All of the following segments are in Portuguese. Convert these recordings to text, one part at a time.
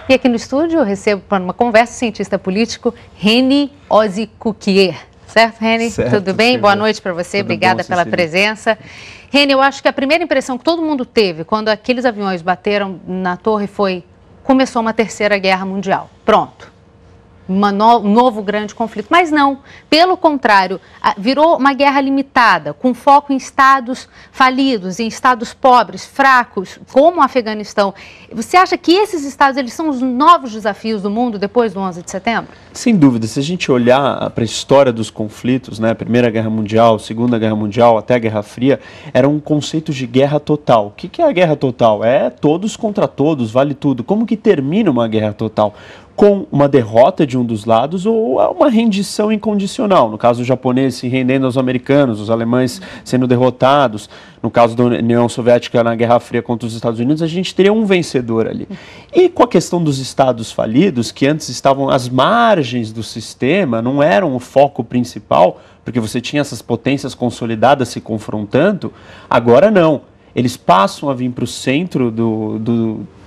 E aqui no estúdio eu recebo para uma conversa o cientista político Reni Ozikukier. Certo, Reni? Certo, tudo bem? Cecília. Boa noite para você, Tudo obrigada bom, pela Cecília. presença. Reni, eu acho que a primeira impressão que todo mundo teve quando aqueles aviões bateram na torre foi: começou uma terceira guerra mundial. Pronto. Um novo grande conflito. Mas não, pelo contrário, virou uma guerra limitada, com foco em estados falidos, em estados pobres, fracos, como o Afeganistão. Você acha que esses estados eles são os novos desafios do mundo depois do 11 de setembro? Sem dúvida, se a gente olhar para a história dos conflitos, né, Primeira Guerra Mundial, Segunda Guerra Mundial, até a Guerra Fria, era um conceito de guerra total. O que é a guerra total? É todos contra todos, vale tudo. Como que termina uma guerra total? Com uma derrota de um dos lados ou uma rendição incondicional. No caso, o japonês se rendendo aos americanos, os alemães sendo derrotados. No caso da União Soviética na Guerra Fria contra os Estados Unidos, a gente teria um vencedor ali. E com a questão dos estados falidos, que antes estavam às margens do sistema, não eram o foco principal, porque você tinha essas potências consolidadas se confrontando, agora não. Eles passam a vir para o centro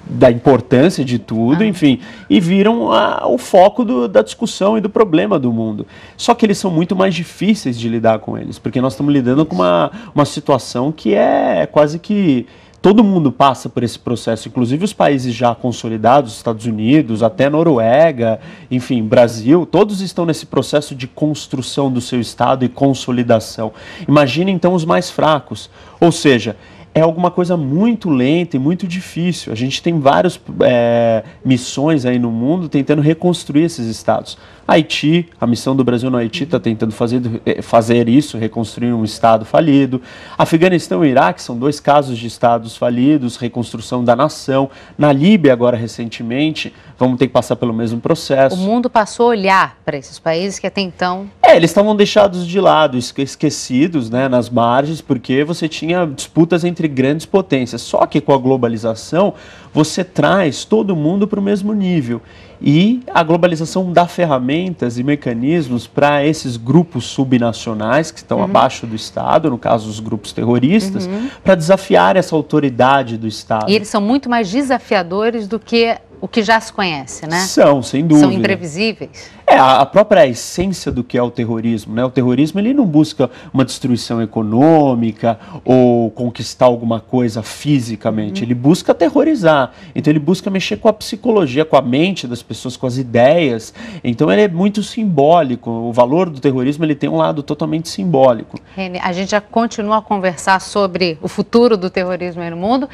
da importância de tudo, enfim, e viram o foco da discussão e do problema do mundo. Só que eles são muito mais difíceis de lidar com eles, porque nós estamos lidando com uma situação que é quase que todo mundo passa por esse processo, inclusive os países já consolidados, Estados Unidos, até Noruega, enfim, Brasil, todos estão nesse processo de construção do seu Estado e consolidação. Imagine então os mais fracos, ou seja, é alguma coisa muito lenta e muito difícil. A gente tem várias missões aí no mundo tentando reconstruir esses estados. Haiti, a missão do Brasil no Haiti está tentando fazer isso, reconstruir um estado falido. Afeganistão e Iraque são dois casos de estados falidos, reconstrução da nação. Na Líbia, agora recentemente, vamos ter que passar pelo mesmo processo. O mundo passou a olhar para esses países que até então... Eles estavam deixados de lado, esquecidos, né, nas margens, porque você tinha disputas entre grandes potências. Só que com a globalização, você traz todo mundo para o mesmo nível. E a globalização dá ferramentas e mecanismos para esses grupos subnacionais que estão abaixo do Estado, no caso os grupos terroristas, para desafiar essa autoridade do Estado. E eles são muito mais desafiadores do que o que já se conhece, né? São, sem dúvida. São imprevisíveis. A própria essência do que é o terrorismo, né? O terrorismo ele não busca uma destruição econômica ou conquistar alguma coisa fisicamente, ele busca aterrorizar. Então ele busca mexer com a psicologia, com a mente das pessoas, com as ideias. Então ele é muito simbólico. O valor do terrorismo ele tem um lado totalmente simbólico. Reni, a gente já continua a conversar sobre o futuro do terrorismo aí no mundo.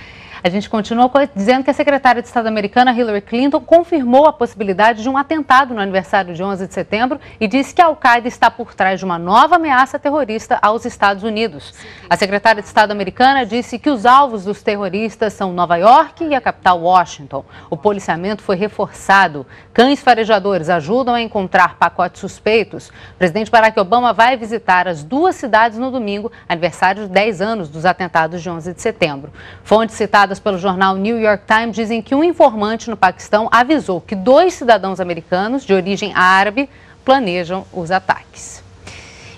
A gente continua dizendo que a secretária de Estado americana, Hillary Clinton, confirmou a possibilidade de um atentado no aniversário de 11 de setembro e disse que a Al-Qaeda está por trás de uma nova ameaça terrorista aos Estados Unidos. A secretária de Estado americana disse que os alvos dos terroristas são Nova York e a capital Washington. O policiamento foi reforçado. Cães farejadores ajudam a encontrar pacotes suspeitos. O presidente Barack Obama vai visitar as duas cidades no domingo, aniversário de 10 anos dos atentados de 11 de setembro. Fontes citadas pelo jornal New York Times dizem que um informante no Paquistão avisou que 2 cidadãos americanos de origem árabe planejam os ataques.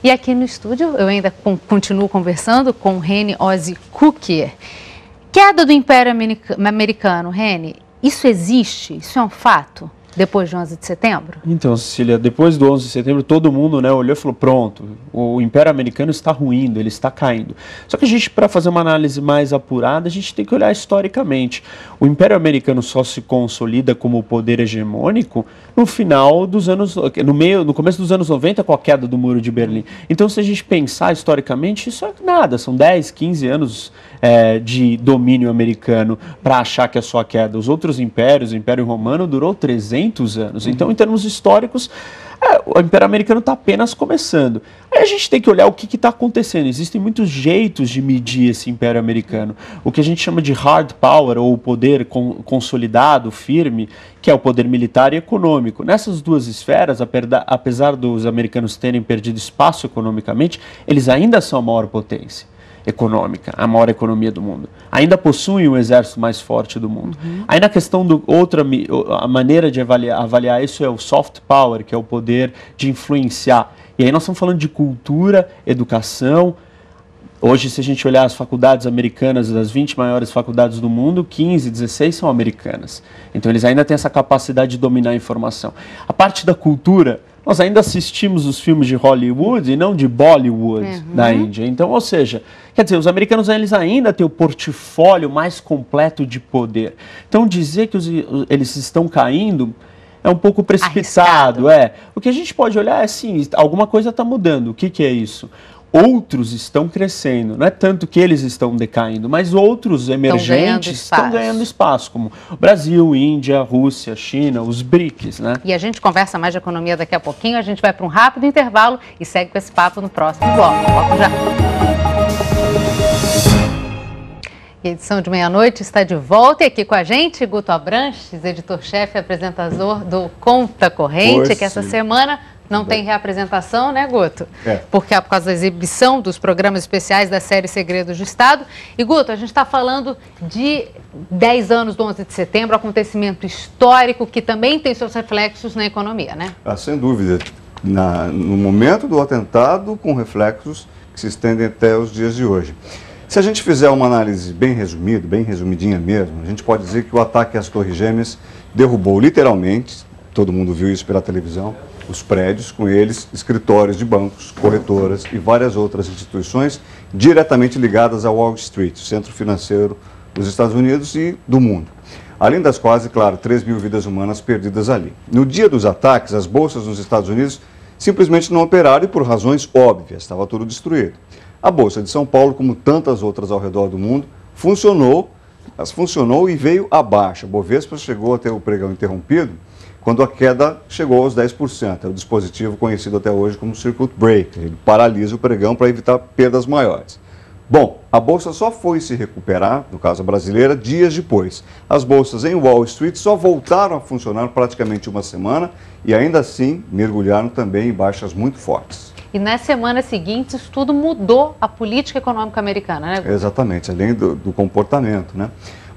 E aqui no estúdio eu ainda continuo conversando com Reni Ozikukier. Queda do Império Americano, Reni, isso existe? Isso é um fato? Depois de 11 de setembro? Então, Cecília, depois do 11 de setembro, todo mundo, né, olhou e falou, pronto, o Império Americano está ruindo, ele está caindo. Só que a gente, para fazer uma análise mais apurada, a gente tem que olhar historicamente. O Império Americano só se consolida como poder hegemônico no final dos anos, no começo dos anos 90, com a queda do Muro de Berlim. Então, se a gente pensar historicamente, isso é nada, são 10, 15 anos de domínio americano para achar que é só a queda. Os outros impérios, o Império Romano durou 300 anos. Então, em termos históricos, o Império Americano está apenas começando. Aí a gente tem que olhar o que está acontecendo. Existem muitos jeitos de medir esse Império Americano. O que a gente chama de hard power, ou poder consolidado, firme, que é o poder militar e econômico. Nessas duas esferas, apesar dos americanos terem perdido espaço economicamente, eles ainda são a maior potência econômica, a maior economia do mundo. Ainda possuem o exército mais forte do mundo. Aí na questão a maneira de avaliar isso é o soft power, que é o poder de influenciar. E aí nós estamos falando de cultura, educação, Hoje, se a gente olhar as faculdades americanas, das 20 maiores faculdades do mundo, 15, 16 são americanas. Então, eles ainda têm essa capacidade de dominar a informação. A parte da cultura, nós ainda assistimos os filmes de Hollywood e não de Bollywood da Índia. Então, ou seja, quer dizer, os americanos eles ainda têm o portfólio mais completo de poder. Então, dizer que eles estão caindo é um pouco precipitado. O que a gente pode olhar é assim, alguma coisa está mudando. O que é isso? Outros estão crescendo, não é tanto que eles estão decaindo, mas outros emergentes estão ganhando espaço, como o Brasil, Índia, Rússia, China, os BRICS, né? E a gente conversa mais de economia daqui a pouquinho, a gente vai para um rápido intervalo e segue com esse papo no próximo bloco. Volto já. A edição de meia-noite está de volta e aqui com a gente, Guto Abranches, editor-chefe e apresentador do Conta Corrente, que essa semana não tem reapresentação, né, Guto? Porque é por causa da exibição dos programas especiais da série Segredos do Estado. E, Guto, a gente está falando de 10 anos do 11 de setembro, acontecimento histórico que também tem seus reflexos na economia, né? Sem dúvida. No momento do atentado, com reflexos que se estendem até os dias de hoje. Se a gente fizer uma análise bem resumida, bem resumidinha mesmo, a gente pode dizer que o ataque às Torres Gêmeas derrubou literalmente, todo mundo viu isso pela televisão, os prédios, com eles, escritórios de bancos, corretoras e várias outras instituições diretamente ligadas ao Wall Street, centro financeiro dos Estados Unidos e do mundo. Além das quase, claro, 3 mil vidas humanas perdidas ali. No dia dos ataques, as bolsas nos Estados Unidos simplesmente não operaram e por razões óbvias, estava tudo destruído. A Bolsa de São Paulo, como tantas outras ao redor do mundo, funcionou e veio abaixo. A Bovespa chegou a ter o pregão interrompido quando a queda chegou aos 10%. É o dispositivo conhecido até hoje como Circuit Breaker. Ele paralisa o pregão para evitar perdas maiores. Bom, a Bolsa só foi se recuperar, no caso a brasileira, dias depois. As bolsas em Wall Street só voltaram a funcionar praticamente uma semana e ainda assim mergulharam também em baixas muito fortes. E nas semanas seguintes, tudo mudou a política econômica americana, né? Exatamente, além do comportamento, né?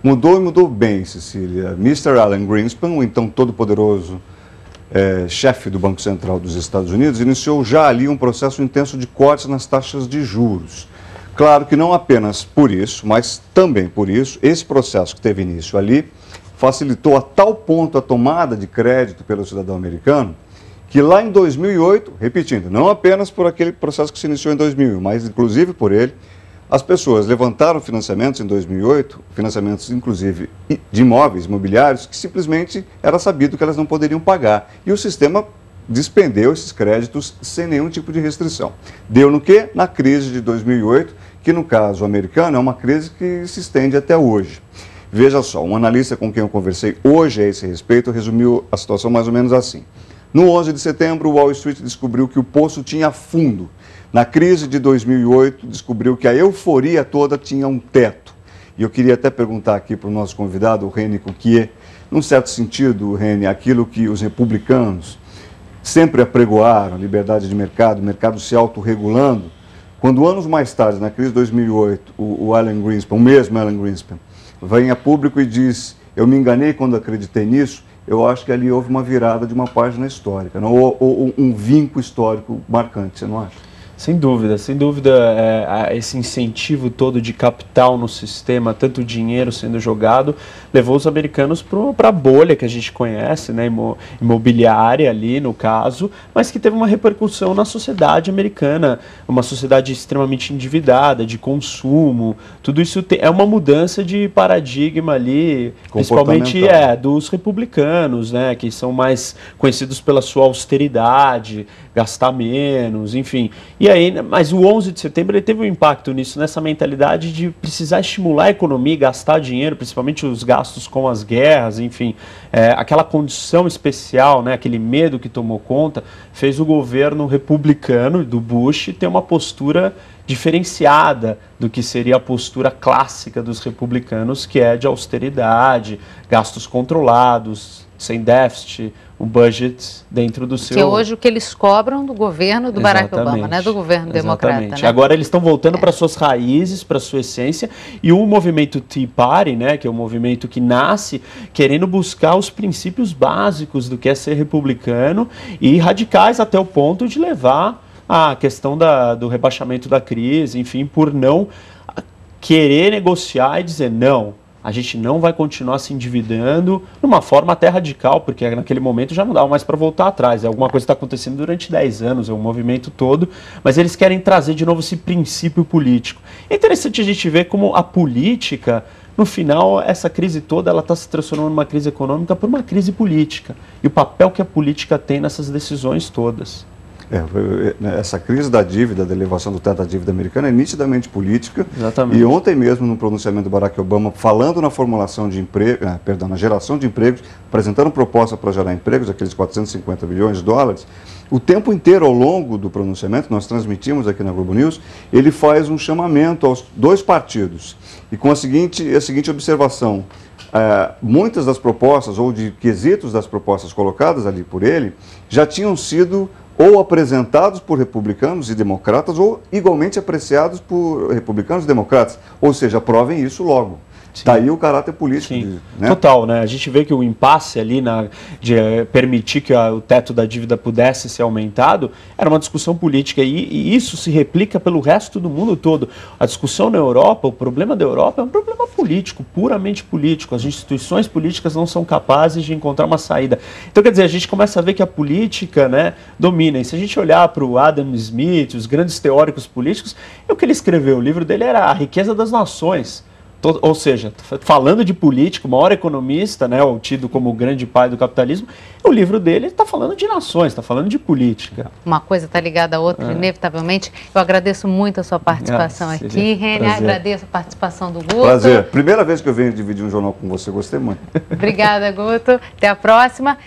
Mudou e mudou bem, Cecília. Mr. Alan Greenspan, o então todo-poderoso chefe do Banco Central dos Estados Unidos, iniciou já ali um processo intenso de cortes nas taxas de juros. Claro que não apenas por isso, mas também por isso, esse processo que teve início ali facilitou a tal ponto a tomada de crédito pelo cidadão americano, que lá em 2008, repetindo, não apenas por aquele processo que se iniciou em 2000, mas inclusive por ele, as pessoas levantaram financiamentos em 2008, financiamentos inclusive de imóveis, imobiliários, que simplesmente era sabido que elas não poderiam pagar. E o sistema despendeu esses créditos sem nenhum tipo de restrição. Deu no quê? Na crise de 2008, que no caso americano é uma crise que se estende até hoje. Veja só, um analista com quem eu conversei hoje a esse respeito resumiu a situação mais ou menos assim. No 11 de setembro, o Wall Street descobriu que o poço tinha fundo. Na crise de 2008, descobriu que a euforia toda tinha um teto. E eu queria até perguntar aqui para o nosso convidado, o Reni Cuquier, num certo sentido, Reni, aquilo que os republicanos sempre apregoaram, liberdade de mercado, mercado se autorregulando, quando anos mais tarde, na crise de 2008, o Alan Greenspan, o mesmo Alan Greenspan, vem a público e diz, eu me enganei quando acreditei nisso, eu acho que ali houve uma virada de uma página histórica, não? Ou um vinco histórico marcante, você não acha? Sem dúvida, esse incentivo todo de capital no sistema, tanto dinheiro sendo jogado, levou os americanos para a bolha que a gente conhece, né, imobiliária ali no caso, mas que teve uma repercussão na sociedade americana, uma sociedade extremamente endividada, de consumo, tudo isso é uma mudança de paradigma ali, principalmente dos republicanos, né, que são mais conhecidos pela sua austeridade, gastar menos, enfim. E aí, mas o 11 de setembro ele teve um impacto nisso, nessa mentalidade de precisar estimular a economia e gastar dinheiro, principalmente os gastos com as guerras, enfim. Aquela condição especial, né, aquele medo que tomou conta, fez o governo republicano do Bush ter uma postura diferenciada do que seria a postura clássica dos republicanos, que é de austeridade, gastos controlados, sem déficit, um budget dentro do seu... Que é hoje o que eles cobram do governo do Barack Obama, né? Do governo democrata. Né? Agora eles estão voltando para suas raízes, para sua essência, e o movimento Tea Party, né, que é um movimento que nasce querendo buscar os princípios básicos do que é ser republicano e radicais até o ponto de levar a questão do rebaixamento da crise, enfim, por não querer negociar e dizer não, a gente não vai continuar se endividando de uma forma até radical, porque naquele momento já não dava mais para voltar atrás. É alguma coisa que está acontecendo durante 10 anos, é um movimento todo, mas eles querem trazer de novo esse princípio político. É interessante a gente ver como a política, no final, essa crise toda, ela está se transformando numa crise econômica por uma crise política. E o papel que a política tem nessas decisões todas. Essa crise da dívida, da elevação do teto da dívida americana é nitidamente política. Exatamente. E ontem mesmo, no pronunciamento do Barack Obama, falando na formulação de emprego, na geração de empregos, apresentando proposta para gerar empregos, aqueles 450 bilhões de dólares, o tempo inteiro ao longo do pronunciamento, nós transmitimos aqui na Globo News, ele faz um chamamento aos dois partidos. E com a seguinte observação, muitas das propostas, ou de quesitos das propostas colocadas ali por ele, já tinham sido ou apresentados por republicanos e democratas, ou igualmente apreciados por republicanos e democratas. Ou seja, aprovem isso logo. Está aí o caráter político. Né? Total, né? A gente vê que o impasse ali de permitir que o teto da dívida pudesse ser aumentado era uma discussão política e isso se replica pelo resto do mundo todo. A discussão na Europa, o problema da Europa é um problema político, puramente político. As instituições políticas não são capazes de encontrar uma saída. Então, quer dizer, a gente começa a ver que a política, né, domina. E se a gente olhar para o Adam Smith, os grandes teóricos políticos, o que ele escreveu, o livro dele era A Riqueza das Nações. Ou seja, falando de político, o maior economista, né, o tido como o grande pai do capitalismo, o livro dele está falando de nações, está falando de política. Uma coisa está ligada à outra, inevitavelmente. Eu agradeço muito a sua participação aqui, René. Agradeço a participação do Guto. Prazer. Primeira vez que eu venho dividir um jornal com você, gostei muito. Obrigada, Guto. Até a próxima.